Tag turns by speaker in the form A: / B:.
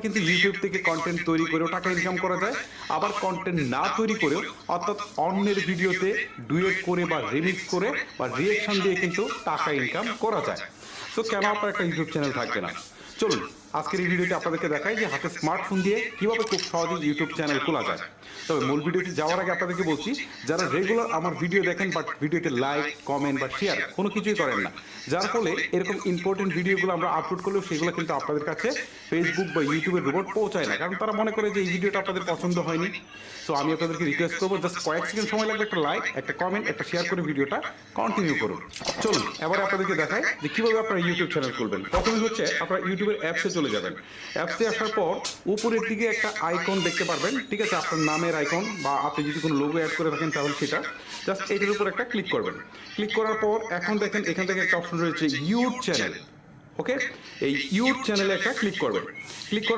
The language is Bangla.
A: কিন্তু ইউটিউব থেকে কন্টেন্ট তৈরি করেও টাকা ইনকাম করা যায়, আবার কন্টেন্ট না তৈরি করেও অর্থাৎ অন্যের ভিডিওতে ডুয়েট করে বা রিমিক্স করে বা রিয়েকশন দিয়ে কিন্তু টাকা ইনকাম করা যায়। সো কেন আপনার একটা ইউটিউব চ্যানেল থাকবে না? চলুন আজকের এই ভিডিওতে আপনাদেরকে দেখাই যে হাতে স্মার্টফোন দিয়ে কিভাবে খুব সহজে ইউটিউব চ্যানেল খোলা যায়। তবে মূল ভিডিওতে যাওয়ার আগে আপনাদেরকে বলছি, যারা রেগুলার আমার ভিডিও দেখেন বাট ভিডিওতে লাইক কমেন্ট বা শেয়ার কোনো কিছুই করেন না, যার ফলে এরকম ইম্পর্টেন্ট ভিডিওগুলো আমরা আপলোড করলেও সেগুলো কিন্তু আপনাদের কাছে ফেসবুক বা ইউটিউবের রিপোর্ট পৌঁছায় না, কারণ তারা মনে করে যে এই ভিডিওটা আপনাদের পছন্দ হয়নি। সো আমি আপনাদেরকে রিকোয়েস্ট করবো, জাস্ট কয়েক সেকেন্ড সময় লাগবে, একটা লাইক একটা কমেন্ট একটা শেয়ার করে ভিডিওটা কন্টিনিউ করুন। চলুন এবারে আপনাদেরকে দেখাই যে কিভাবে আপনারা ইউটিউব চ্যানেল খুলবেন। প্রথমে হচ্ছে আপনারা ইউটিউবের অ্যাপসে চলে যাবেন। অ্যাপসে আসার পর উপরের দিকে একটা আইকন দেখতে পারবেন, ঠিক আছে, আপনার নামের আইকন বা আপনি যদি কোনো লোগো অ্যাড করে থাকেন তাহলে সেটা জাস্ট এটার উপর একটা ক্লিক করবেন। ক্লিক করার পর এখন দেখেন এখান থেকে একটা অপশন রয়েছে ইউটিউব চ্যানেল। ওকে, এই ইউটিউব চ্যানেলে একটা ক্লিক করবেন। ক্লিক করার